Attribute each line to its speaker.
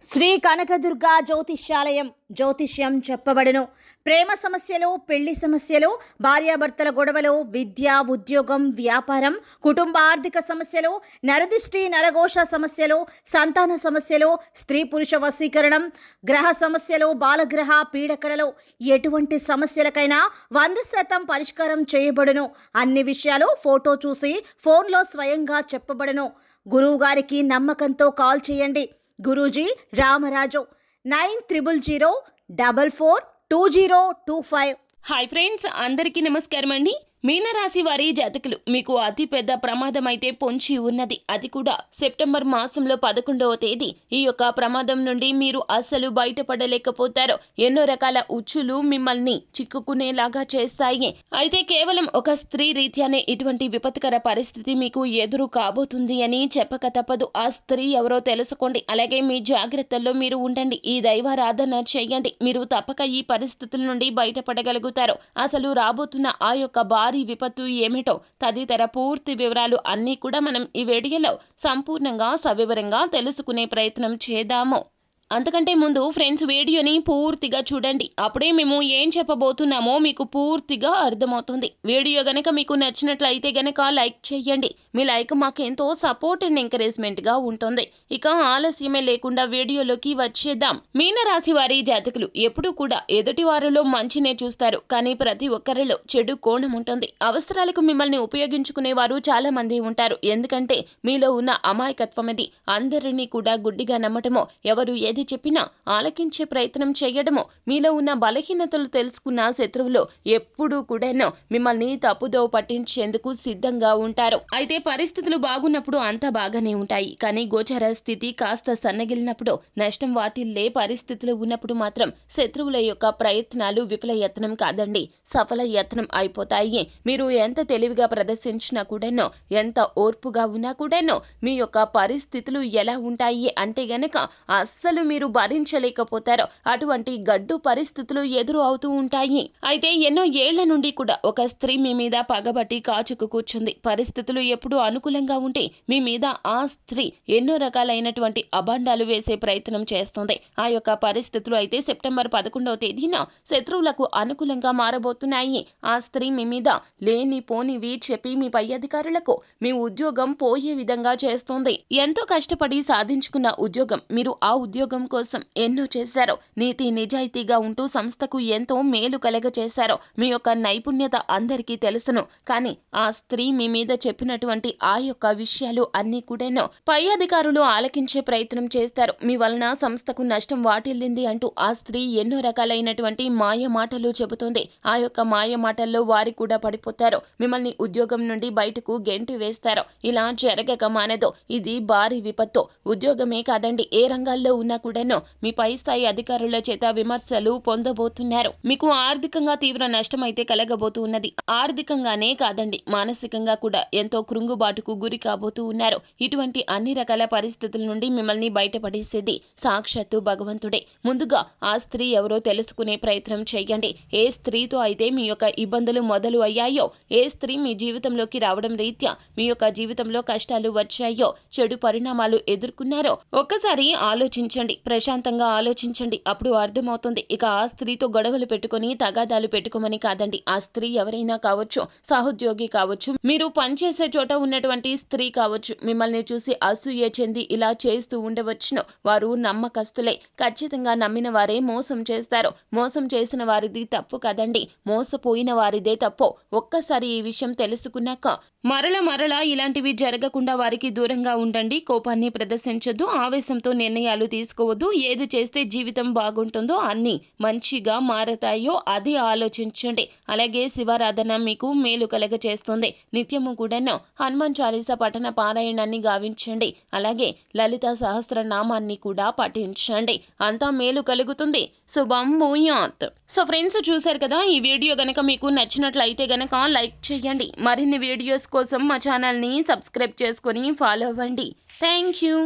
Speaker 1: శ్రీ కనకదుర్గ జ్యోతిష్యాలయం జ్యోతిష్యం చెప్పబడును. ప్రేమ సమస్యలు, పెళ్లి సమస్యలు, భార్యాభర్తల గొడవలు, విద్య, ఉద్యోగం, వ్యాపారం, కుటుంబ ఆర్థిక సమస్యలు, నరదిష్టి, నరఘోష సమస్యలు, సంతాన సమస్యలు, స్త్రీ పురుష వశీకరణం, గ్రహ సమస్యలు, బాలగ్రహ పీడకలలో ఎటువంటి సమస్యలకైనా 100% పరిష్కారం చేయబడును. అన్ని విషయాలు ఫోటో చూసి ఫోన్లో స్వయంగా చెప్పబడును. గురువు గారికి నమ్మకంతో కాల్ చేయండి. గురూజీ రామరాజు 9300442025.
Speaker 2: హాయ్ ఫ్రెండ్స్, అందరికీ నమస్కారం అండి. మీనరాశి వారి జాతకులు, మీకు అతి పెద్ద ప్రమాదం అయితే పొంచి ఉన్నది. అది కూడా సెప్టెంబర్ మాసంలో 11వ తేదీ. ఈ యొక్క ప్రమాదం నుండి మీరు అస్సలు బయటపడలేకపోతారు. ఎన్నో రకాల ఉచ్చులు మిమ్మల్ని చిక్కుకునేలాగా చేస్తాయి. అయితే కేవలం ఒక స్త్రీ రీత్యానే ఇటువంటి విపత్కర పరిస్థితి మీకు ఎదురు కాబోతుంది అని చెప్పక తప్పదు. ఆ స్త్రీ ఎవరో తెలుసుకోండి. అలాగే మీ జాగ్రత్తల్లో మీరు ఉండండి. ఈ దైవారాధన చేయండి. మీరు తప్పక ఈ పరిస్థితుల నుండి బయటపడగలుగుతారు. అసలు రాబోతున్న ఆ యొక్క భారీ విపత్తు ఏమిటో తదితర పూర్తి వివరాలు అన్నీ కూడా మనం ఈ వీడియోలో సంపూర్ణంగా సవివరంగా తెలుసుకునే ప్రయత్నం చేద్దాము. అంతకంటే ముందు ఫ్రెండ్స్, వీడియోని పూర్తిగా చూడండి. అప్పుడే మేము ఏం చెప్పబోతున్నామో మీకు పూర్తిగా అర్థమవుతుంది. వీడియో గనక మీకు నచ్చినట్లయితే గనక లైక్ చేయండి. మీ లైక్ మాకెంతో సపోర్ట్ అండ్ ఎంకరేజ్మెంట్గా ఉంటుంది. ఇక ఆలస్యమే లేకుండా వీడియోలోకి వచ్చేద్దాం. మీనరాశి వారి జాతకులు ఎప్పుడూ కూడా ఎదుటి వారిలో మంచినే చూస్తారు, కానీ ప్రతి ఒక్కరిలో చెడు కోణం ఉంటుంది. అవసరాలకు మిమ్మల్ని ఉపయోగించుకునే వారు చాలా మంది ఉంటారు. ఎందుకంటే మీలో ఉన్న అమాయకత్వం ఇది. అందరినీ కూడా గుడ్డిగా నమ్మటమో, ఎవరు ఏది చెప్పినా ఆలకించే ప్రయత్నం చేయడమో, మీలో ఉన్న బలహీనతలు తెలుసుకున్న శత్రువులు ఎప్పుడూ కూడా మిమ్మల్ని తప్పుదో పట్టించేందుకు సిద్ధంగా ఉంటారు. అయితే పరిస్థితులు బాగున్నప్పుడు అంతా బాగానే ఉంటాయి, కానీ గోచర స్థితి కాస్త సన్నగిలినప్పుడు, నష్టం వాటిల్లే పరిస్థితులు ఉన్నప్పుడు మాత్రం శత్రువుల యొక్క ప్రయత్నాలు విఫల యత్నం కాదండి, సఫల యత్నం అయిపోతాయి. మీరు ఎంత తెలివిగా ప్రదర్శించినా కూడానో, ఎంత ఓర్పుగా ఉన్నా కూడానో మీ యొక్క పరిస్థితులు ఎలా ఉంటాయి అంటే గనక అస్సలు మీరు భరించలేకపోతారో అటువంటి గడ్డు పరిస్థితులు ఎదురు అవుతూ ఉంటాయి. అయితే ఎన్నో ఏళ్ల నుండి కూడా ఒక స్త్రీ మీ మీద పగబట్టి కాచుకు కూర్చుంది. పరిస్థితులు ఎప్పుడు అనుకూలంగా ఉంటే మీ మీద ఆ స్త్రీ ఎన్నో రకాలైనటువంటి అభండాలు వేసే ప్రయత్నం చేస్తుంది. ఆ యొక్క పరిస్థితులు అయితే సెప్టెంబర్ 11వ తేదీన శత్రువులకు అనుకూలంగా మారబోతున్నాయి. ఆ స్త్రీ మీ మీద లేని పోనివి చెప్పి మీ పై అధికారులకు మీ ఉద్యోగం పోయే విధంగా చేస్తుంది. ఎంతో కష్టపడి సాధించుకున్న ఉద్యోగం, మీరు ఆ ఉద్యోగం కోసం ఎన్నో చేశారో, నీతి నిజాయితీగా ఉంటూ సంస్థకు ఎంతో మేలు కలగ చేశారో, మీ యొక్క నైపుణ్యత అందరికీ తెలుసును. కానీ ఆ స్త్రీ మీ మీద చెప్పినటువంటి ఆ యొక్క విషయాలు అన్నీ కూడాను పై అధికారులు ఆలకించే ప్రయత్నం చేస్తారు. మీ వలన సంస్థకు నష్టం వాటిల్లింది అంటూ ఆ స్త్రీ ఎన్నో రకాలైనటువంటి మాయ మాటలు చెబుతుంది. ఆ యొక్క మాయ మాటల్లో వారి కూడా పడిపోతారు. మిమ్మల్ని ఉద్యోగం నుండి బయటకు గెంటి వేస్తారు. ఇలా జరగక మానదో. ఇది భారీ విపత్తు. ఉద్యోగమే కాదండి, ఏ రంగాల్లో ఉన్నా కూడాను మీ పై స్థాయి అధికారుల చేత విమర్శలు పొందబోతున్నారు. మీకు ఆర్థికంగా తీవ్ర నష్టం అయితే కలగబోతూ ఉన్నది. ఆర్థికంగానే కాదండి, మానసికంగా కూడా ఎంతో కృంగుబాటుకు గురి కాబోతూ ఉన్నారు. ఇటువంటి అన్ని రకాల పరిస్థితుల నుండి మిమ్మల్ని బయటపడేసేది సాక్షాత్తు భగవంతుడే. ముందుగా ఆ స్త్రీ ఎవరో తెలుసుకునే ప్రయత్నం చేయండి. ఏ స్త్రీతో అయితే మీ యొక్క ఇబ్బందులు మొదలు అయ్యాయో, ఏ స్త్రీ మీ జీవితంలోకి రావడం రీత్యా మీ యొక్క జీవితంలో కష్టాలు వచ్చాయో, చెడు పరిణామాలు ఎదుర్కొన్నారో ఒక్కసారి ఆలోచించండి. ప్రశాంతంగా ఆలోచించండి. అప్పుడు అర్థమవుతుంది. ఇక ఆ స్త్రీతో గొడవలు పెట్టుకుని తగాదాలు పెట్టుకోమని కాదండి. ఆ స్త్రీ ఎవరైనా కావచ్చు, సహోద్యోగి కావచ్చు, మీరు పనిచేసే చోట ఉన్నటువంటి స్త్రీ కావచ్చు, మిమ్మల్ని చూసి అసూయ చెంది ఇలా చేస్తూ ఉండవచ్చును. వారు నమ్మకస్తులే. ఖచ్చితంగా నమ్మిన వారే మోసం చేస్తారు. మోసం చేసిన వారిది తప్పు కాదండి, మోసపోయిన వారిదే తప్పు. ఒక్కసారి ఈ విషయం తెలుసుకున్నాక మరలా ఇలాంటివి జరగకుండా వారికి దూరంగా ఉండండి. కోపాన్ని ప్రదర్శించొద్దు, ఆవేశంతో నిర్ణయాలు తీసుకోవద్దు. ఏది చేస్తే జీవితం బాగుంటుందో, అన్ని మంచిగా మారతాయో అది ఆలోచించండి. అలాగే శివారాధన మీకు మేలు కలగ చేస్తుంది. నిత్యము కూడాను హనుమాన్ చాలీస పఠన పారాయణాన్ని గావించండి. అలాగే లలిత సహస్రనామాన్ని కూడా పఠించండి. అంతా మేలు కలుగుతుంది. శుభం భూయాత్. సో ఫ్రెండ్స్, చూశారు కదా, ఈ వీడియో గనక మీకు నచ్చినట్లయితే గనక లైక్ చేయండి. మరిన్ని వీడియోస్ కోసం మా ఛానల్ని సబ్స్క్రైబ్ చేసుకొని ఫాలో అవ్వండి. Thank you.